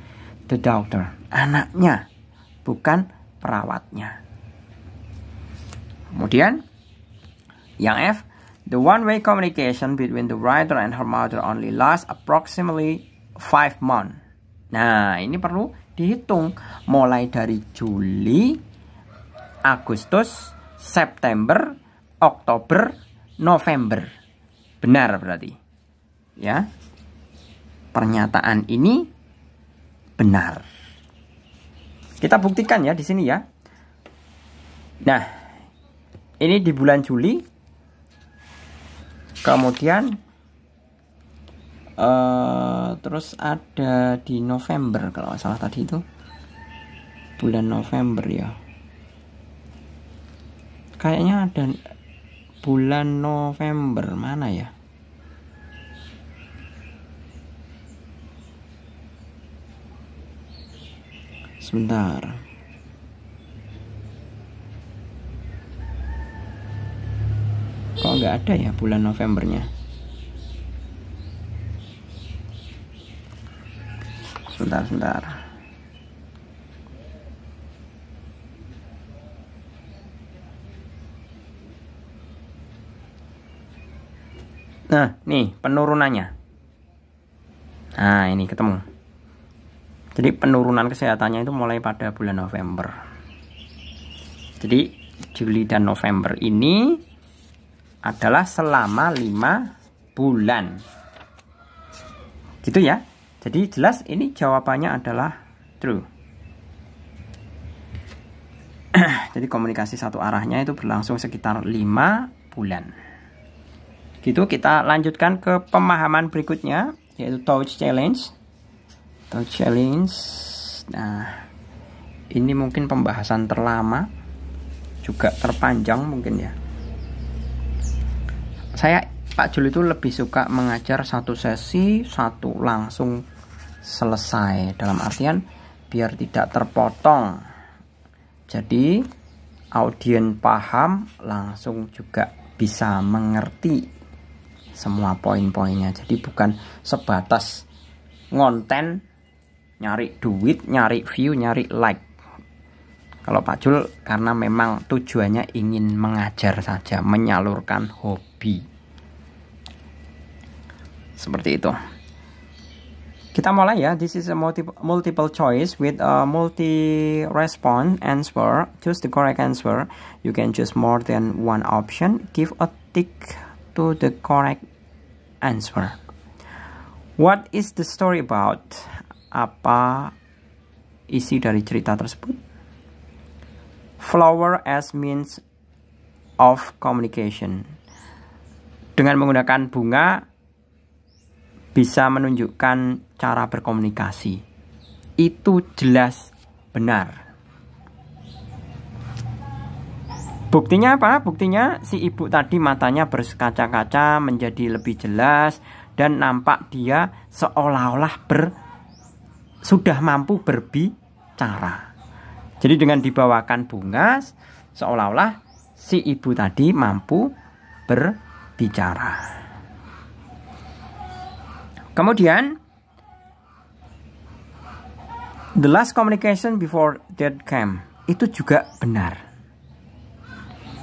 the daughter, anaknya, bukan perawatnya. Kemudian yang F, the one-way communication between the writer and her mother only lasts approximately 5 months. Nah, ini perlu dihitung mulai dari Juli, Agustus, September, Oktober, November. Benar berarti. Ya. Pernyataan ini benar. Kita buktikan ya di sini ya. Nah, ini di bulan Juli. Kemudian terus ada di November kalau nggak salah tadi itu. Bulan November ya. Kayaknya ada bulan November mana ya? Sebentar. Kok nggak ada ya bulan Novembernya? Sebentar. Nah, nih penurunannya. Nah, ini ketemu. Jadi penurunan kesehatannya itu mulai pada bulan November. Jadi Juli dan November ini adalah selama 5 bulan. Gitu ya. Jadi jelas ini jawabannya adalah true. Jadi komunikasi satu arahnya itu berlangsung sekitar 5 bulan. Gitu, kita lanjutkan ke pemahaman berikutnya, yaitu touch challenge. Touch challenge. Nah, ini mungkin pembahasan terlama, juga terpanjang mungkin ya. Pak Jul itu lebih suka mengajar satu sesi, satu langsung selesai. Dalam artian biar tidak terpotong. Jadi audien paham, langsung juga bisa mengerti semua poin-poinnya. Jadi bukan sebatas ngonten, nyari duit, nyari view, nyari like. Kalau Pak Jul karena memang tujuannya ingin mengajar saja, menyalurkan hobi. Seperti itu. Kita mulai ya. This is a multiple choice with a multi-response answer. Choose the correct answer. You can choose more than one option. Give a tick to the correct answer. What is the story about? Apa isi dari cerita tersebut? Flower as means of communication. Dengan menggunakan bunga bisa menunjukkan cara berkomunikasi. Itu jelas benar. Buktinya apa? Buktinya si ibu tadi matanya berkaca-kaca menjadi lebih jelas dan nampak dia seolah-olah sudah mampu berbicara. Jadi dengan dibawakan bunga seolah-olah si ibu tadi mampu berbicara. Kemudian, the last communication before death came, itu juga benar.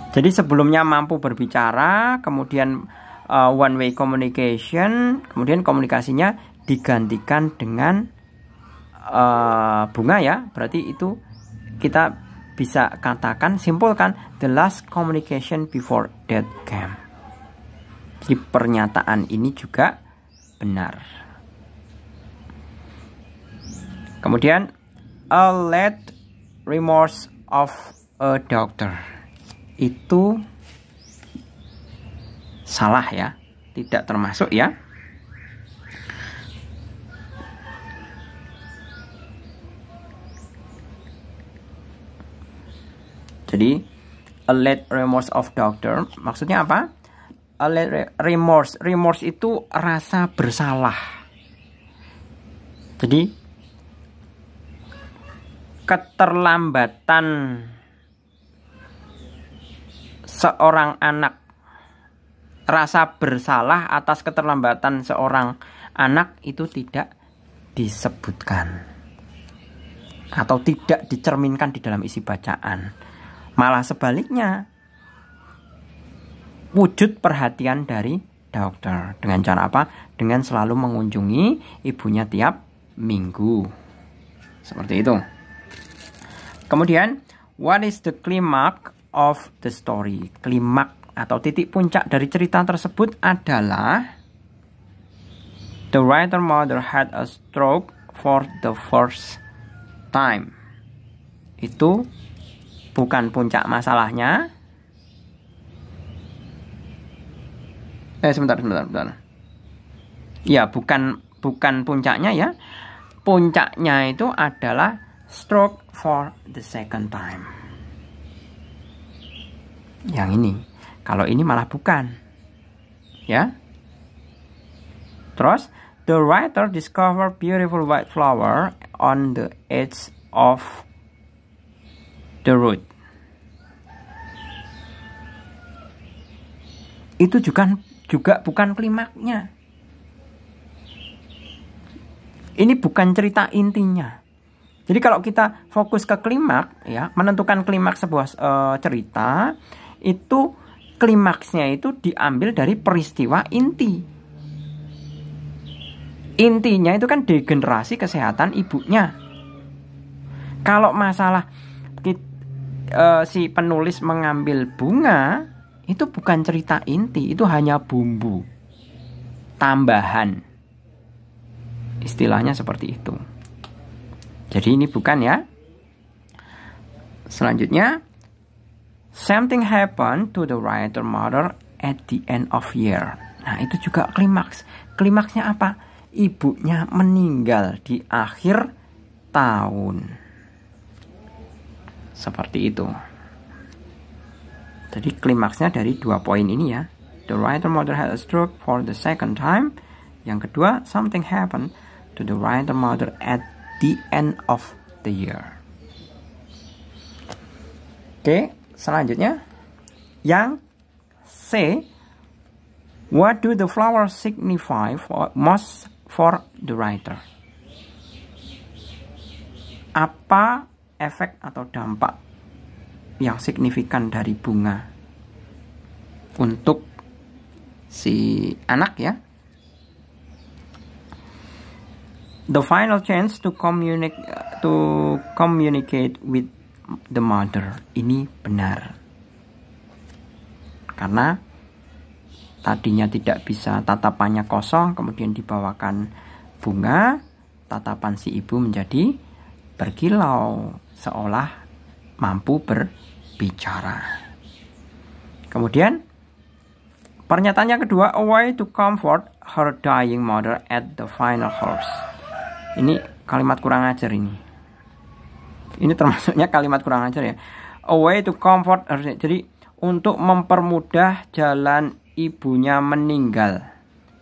Jadi sebelumnya mampu berbicara, kemudian one way communication, kemudian komunikasinya digantikan dengan bunga ya. Berarti itu kita bisa katakan, simpulkan, the last communication before death came. Jadi pernyataan ini juga benar. Kemudian a late remorse of a doctor, itu salah ya, tidak termasuk ya. Jadi a late remorse of doctor maksudnya apa? Remorse itu rasa bersalah. Jadi keterlambatan seorang anak, rasa bersalah atas keterlambatan seorang anak itu tidak disebutkan atau tidak dicerminkan di dalam isi bacaan. Malah sebaliknya, wujud perhatian dari dokter. Dengan cara apa? Dengan selalu mengunjungi ibunya tiap minggu. Seperti itu. Kemudian, what is the climax of the story? Klimaks atau titik puncak dari cerita tersebut adalah the writer mother had a stroke for the first time. Itu bukan puncak masalahnya. Sebentar. Ya, bukan puncaknya ya. Puncaknya itu adalah stroke for the second time. Yang ini. Kalau ini malah bukan. Ya. Terus, the writer discovered beautiful white flower on the edge of the road. Itu juga bukan klimaknya. Ini bukan cerita intinya. Jadi kalau kita fokus ke klimaks ya, menentukan klimaks sebuah cerita, itu klimaksnya itu diambil dari peristiwa inti. Intinya itu kan degenerasi kesehatan ibunya. Kalau masalah si penulis mengambil bunga, itu bukan cerita inti, itu hanya bumbu tambahan. Istilahnya seperti itu. Jadi ini bukan ya. Selanjutnya, something happened to the writer mother at the end of year. Nah, itu juga klimaks. Klimaksnya apa? Ibunya meninggal di akhir tahun. Seperti itu. Jadi klimaksnya dari 2 poin ini ya. The writer mother had a stroke for the second time. Yang kedua, something happened to the writer mother at the end of the year. Oke, selanjutnya yang C, what do the flowers signify most for the writer? Apa efek atau dampak yang signifikan dari bunga untuk si anak ya? The final chance to communicate with the mother. Ini benar. Karena tadinya tidak bisa, tatapannya kosong, kemudian dibawakan bunga, tatapan si ibu menjadi berkilau, seolah mampu berbicara. Kemudian pernyataan yang kedua, a way to comfort her dying mother at the final hours. Ini kalimat kurang ajar ini. Ini termasuknya kalimat kurang ajar ya. A way to comfort her. Jadi untuk mempermudah jalan ibunya meninggal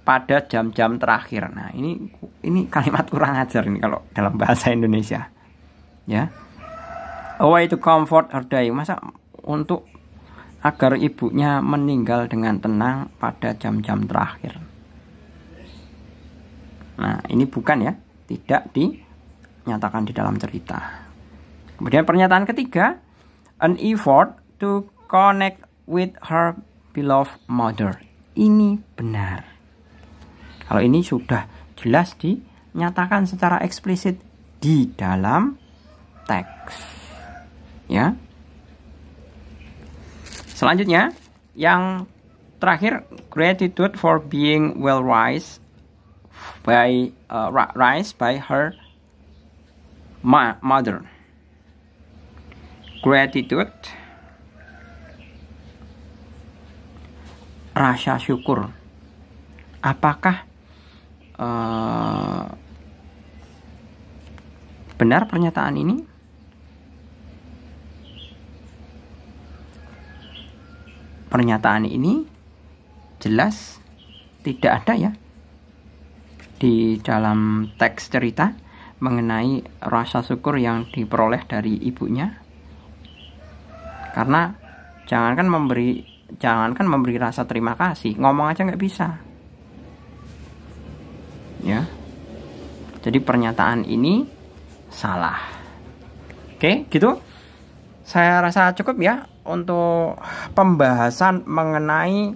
pada jam-jam terakhir. Nah, ini kalimat kurang ajar ini kalau dalam bahasa Indonesia. Ya. A way to comfort her dying. Masa untuk agar ibunya meninggal dengan tenang pada jam-jam terakhir. Nah, ini bukan ya, tidak dinyatakan di dalam cerita. Kemudian pernyataan ketiga, an effort to connect with her beloved mother. Ini benar. Kalau ini sudah jelas dinyatakan secara eksplisit di dalam teks. Ya. Selanjutnya, yang terakhir, gratitude for being well raised by her mother. Gratitude, rasa syukur. Apakah benar pernyataan ini? Pernyataan ini jelas tidak ada ya di dalam teks cerita mengenai rasa syukur yang diperoleh dari ibunya. Karena jangankan memberi rasa terima kasih, ngomong aja nggak bisa. Ya. Jadi pernyataan ini salah. Oke, gitu. Saya rasa cukup ya untuk pembahasan mengenai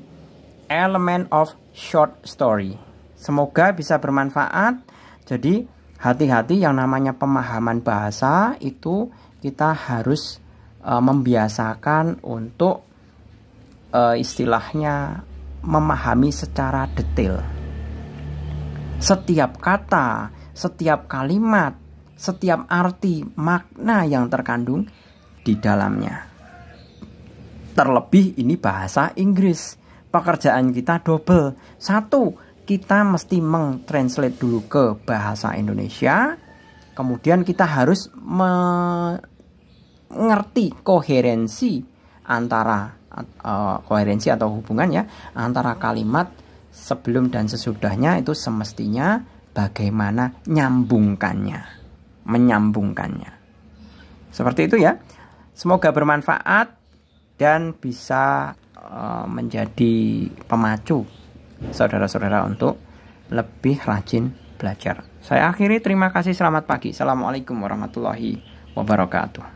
element of short story. Semoga bisa bermanfaat. Jadi hati-hati, yang namanya pemahaman bahasa itu kita harus membiasakan untuk istilahnya memahami secara detail. Setiap kata, setiap kalimat, setiap arti, makna yang terkandung di dalamnya. Terlebih ini bahasa Inggris. Pekerjaan kita double. Satu, kita mesti mentranslate dulu ke bahasa Indonesia. Kemudian kita harus mengerti koherensi antara koherensi atau hubungan ya antara kalimat sebelum dan sesudahnya, itu semestinya bagaimana menyambungkannya. Seperti itu ya. Semoga bermanfaat dan bisa menjadi pemacu saudara-saudara untuk lebih rajin belajar. Saya akhiri, terima kasih, selamat pagi. Assalamualaikum warahmatullahi wabarakatuh.